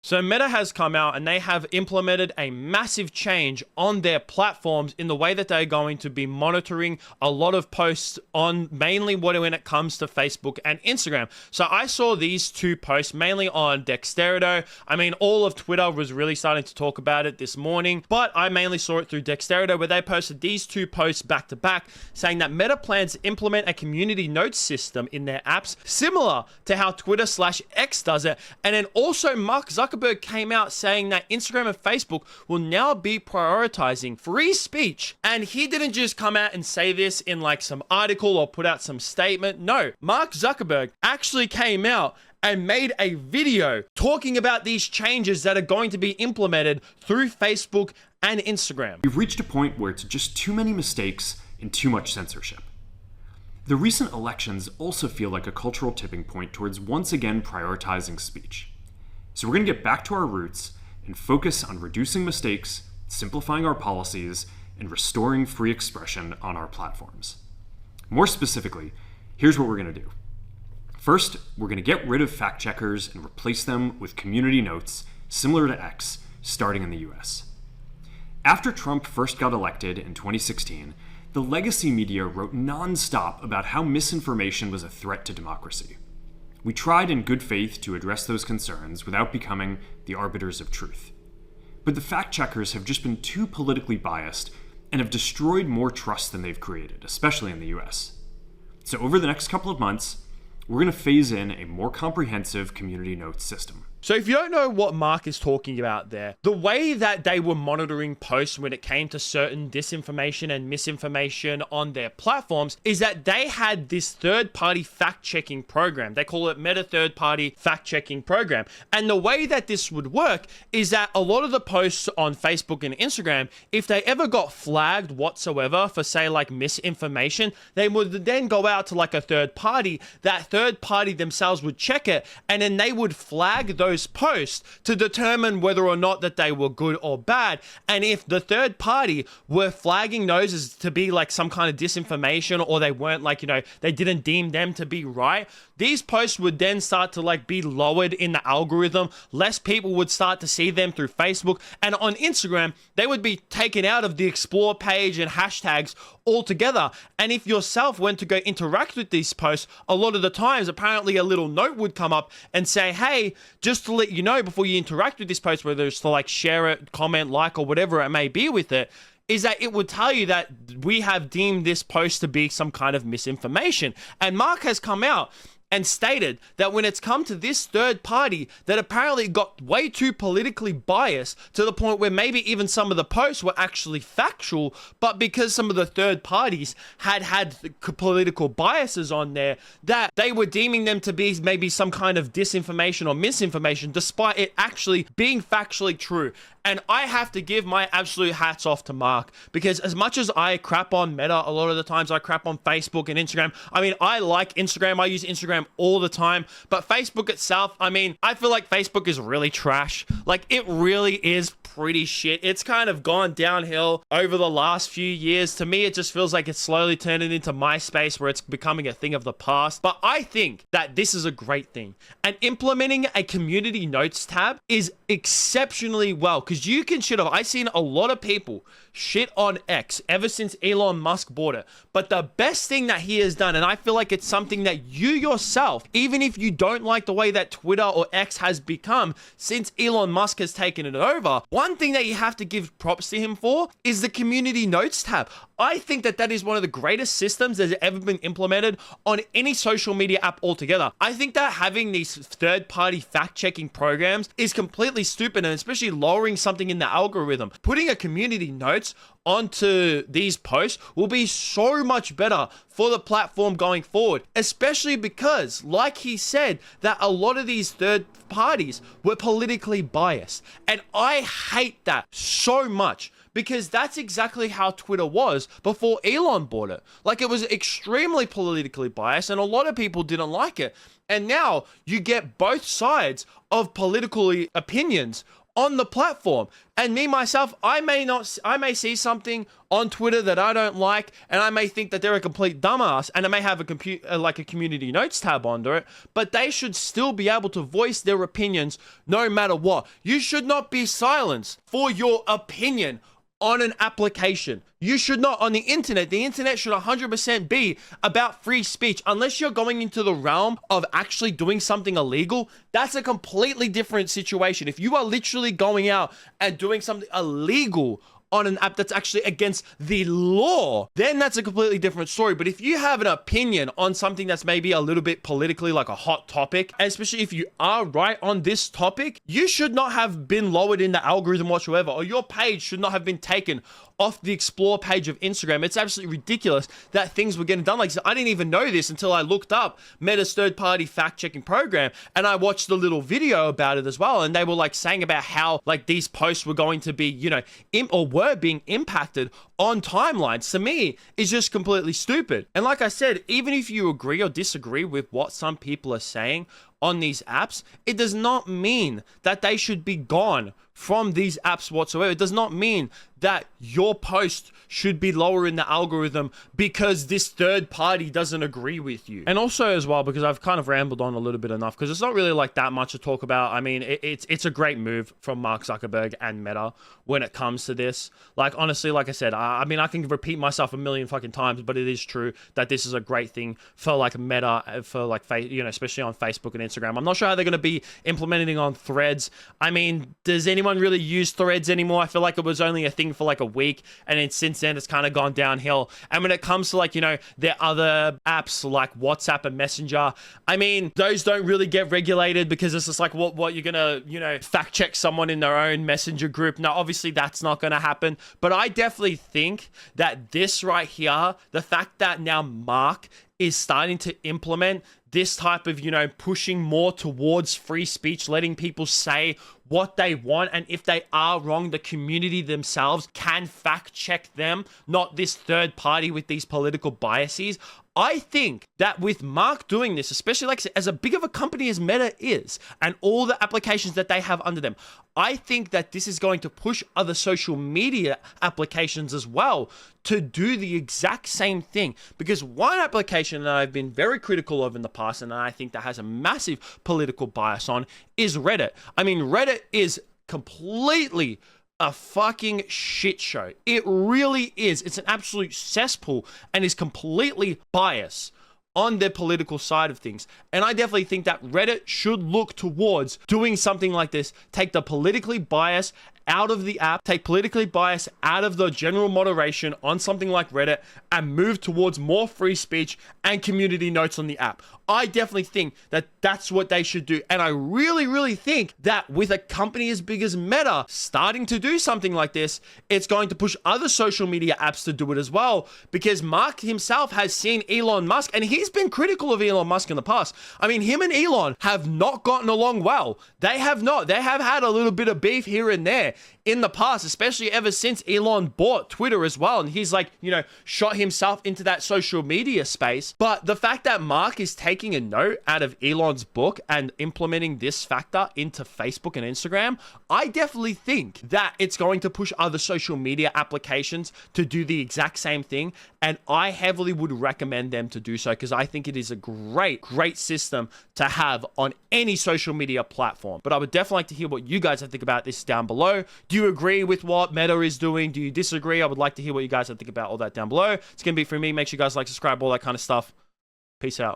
So Meta has come out and they have implemented a massive change on their platforms in the way that they're going to be monitoring a lot of posts on mainly when it comes to Facebook and Instagram. So I saw these two posts mainly on Dexerto. I mean, all of Twitter was really starting to talk about it this morning, but I mainly saw it through Dexerto, where they posted these two posts back to back saying that Meta plans to implement a community notes system in their apps similar to how Twitter/X does it. And then also Mark Zuckerberg came out saying that Instagram and Facebook will now be prioritizing free speech. And he didn't just come out and say this in like some article or put out some statement. No, Mark Zuckerberg actually came out and made a video talking about these changes that are going to be implemented through Facebook and Instagram. We've reached a point where it's just too many mistakes and too much censorship. The recent elections also feel like a cultural tipping point towards once again prioritizing speech. So we're going to get back to our roots and focus on reducing mistakes, simplifying our policies, and restoring free expression on our platforms. More specifically, here's what we're going to do. First, we're going to get rid of fact checkers and replace them with community notes similar to X, starting in the US. After Trump first got elected in 2016, the legacy media wrote nonstop about how misinformation was a threat to democracy. We tried in good faith to address those concerns without becoming the arbiters of truth. But the fact checkers have just been too politically biased and have destroyed more trust than they've created, especially in the US. So over the next couple of months, we're going to phase in a more comprehensive community notes system. So if you don't know what Mark is talking about there, the way that they were monitoring posts when it came to certain disinformation and misinformation on their platforms is that they had this third-party fact-checking program. They call it Meta Third-Party Fact-Checking Program. And the way that this would work is that a lot of the posts on Facebook and Instagram, if they ever got flagged whatsoever for, say, like misinformation, they would then go out to like a third party. That third party themselves would check it, and then they would flag those posts to determine whether or not that they were good or bad. And if the third party were flagging those as to be like some kind of disinformation, or they weren't like, they didn't deem them to be right, these posts would then start to like be lowered in the algorithm. Less people would start to see them through Facebook, and on Instagram, they would be taken out of the explore page and hashtags altogether. And if yourself went to go interact with these posts, a lot of the times, apparently a little note would come up and say, hey, just to let you know before you interact with this post, whether it's to like share it, comment, like, or whatever it may be with it, is that it would tell you that we have deemed this post to be some kind of misinformation. And Mark has come out and stated that when it's come to this third party, that apparently got way too politically biased to the point where maybe even some of the posts were actually factual, but because some of the third parties had political biases on there, that they were deeming them to be maybe some kind of disinformation or misinformation, despite it actually being factually true. And I have to give my absolute hats off to Mark, because as much as I crap on Meta, a lot of the times I crap on Facebook and Instagram. I mean, I like Instagram. I use Instagram all the time, but Facebook itself, I mean, I feel like Facebook is really trash. Like, it really is pretty shit. It's kind of gone downhill over the last few years. To me, it just feels like it's slowly turning into MySpace, where it's becoming a thing of the past. But I think that this is a great thing. And implementing a community notes tab is exceptionally well, because you can shit off. I've seen a lot of people shit on X ever since Elon Musk bought it. But the best thing that he has done, and I feel like it's something that you yourself, even if you don't like the way that Twitter or X has become since Elon Musk has taken it over, one thing that you have to give props to him for is the community notes tab. I think that that is one of the greatest systems that has ever been implemented on any social media app altogether. I think that having these third-party fact-checking programs is completely stupid, and especially lowering something in the algorithm. Putting a community notes onto these posts will be so much better for the platform going forward, especially because, like he said, that a lot of these third parties were politically biased. And I hate that so much, because that's exactly how Twitter was before Elon bought it. Like, it was extremely politically biased, and a lot of people didn't like it. And now you get both sides of political opinions on the platform. And me, myself, I may see something on Twitter that I don't like, and I may think that they're a complete dumbass, and I may have a community notes tab under it, but they should still be able to voice their opinions no matter what. You should not be silenced for your opinion on an application. You should not on the internet. The internet should 100% be about free speech. Unless you're going into the realm of actually doing something illegal, that's a completely different situation. If you are literally going out and doing something illegal on an app that's actually against the law, then that's a completely different story. But if you have an opinion on something that's maybe a little bit politically like a hot topic, and especially if you are right on this topic, you should not have been lowered in the algorithm whatsoever, or your page should not have been taken off the explore page of Instagram. It's absolutely ridiculous that things were getting done like this. I didn't even know this until I looked up Meta's third-party fact-checking program, and I watched the little video about it as well, and they were like saying about how like these posts were going to be, you know, were being impacted on timelines. To me, is just completely stupid. And like I said, even if you agree or disagree with what some people are saying on these apps, it does not mean that they should be gone from these apps whatsoever. It does not mean that your post should be lower in the algorithm because this third party doesn't agree with you. And also as well, because I've kind of rambled on a little bit enough, because it's not really like that much to talk about. I mean, it's a great move from Mark Zuckerberg and Meta when it comes to this. Like, honestly, like I said, I mean, I can repeat myself a million fucking times, but it is true that this is a great thing for like Meta, for like, you know, especially on Facebook and Instagram. I'm not sure how they're going to be implementing on Threads. I mean, does anyone really use Threads anymore? I feel like it was only a thing for like a week, and then since then it's kind of gone downhill. And when it comes to like, you know, their other apps like WhatsApp and Messenger, I mean, those don't really get regulated because it's just like, what you're gonna, you know, fact check someone in their own Messenger group. Now, obviously that's not gonna happen, but I definitely think that this right here, the fact that now Mark is starting to implement this type of, you know, pushing more towards free speech, letting people say what they want, and if they are wrong, the community themselves can fact check them, not this third party with these political biases. I think that with Mark doing this, especially like as a big of a company as Meta is, and all the applications that they have under them, I think that this is going to push other social media applications as well to do the exact same thing. Because one application that I've been very critical of in the past, and I think that has a massive political bias on, is Reddit. I mean, Reddit is completely a fucking shit show. It really is. It's an absolute cesspool and is completely biased on their political side of things. And I definitely think that Reddit should look towards doing something like this. Take the politically biased out of the app, take politically biased out of the general moderation on something like Reddit, and move towards more free speech and community notes on the app. I definitely think that that's what they should do. And I really, really think that with a company as big as Meta starting to do something like this, it's going to push other social media apps to do it as well. Because Mark himself has seen Elon Musk, and he's been critical of Elon Musk in the past. I mean, him and Elon have not gotten along well. They have not. They have had a little bit of beef here and there in the past, especially ever since Elon bought Twitter as well. And he's like, you know, shot himself into that social media space. But the fact that Mark is taking a note out of Elon's book and implementing this factor into Facebook and Instagram, I definitely think that it's going to push other social media applications to do the exact same thing. And I heavily would recommend them to do so, because I think it is a great system to have on any social media platform. But I would definitely like to hear what you guys have to think about this down below. Do you agree with what Meta is doing? Do you disagree? I would like to hear what you guys have to think about all that down below. It's going to be from me. Make sure you guys like, subscribe, all that kind of stuff. Peace out.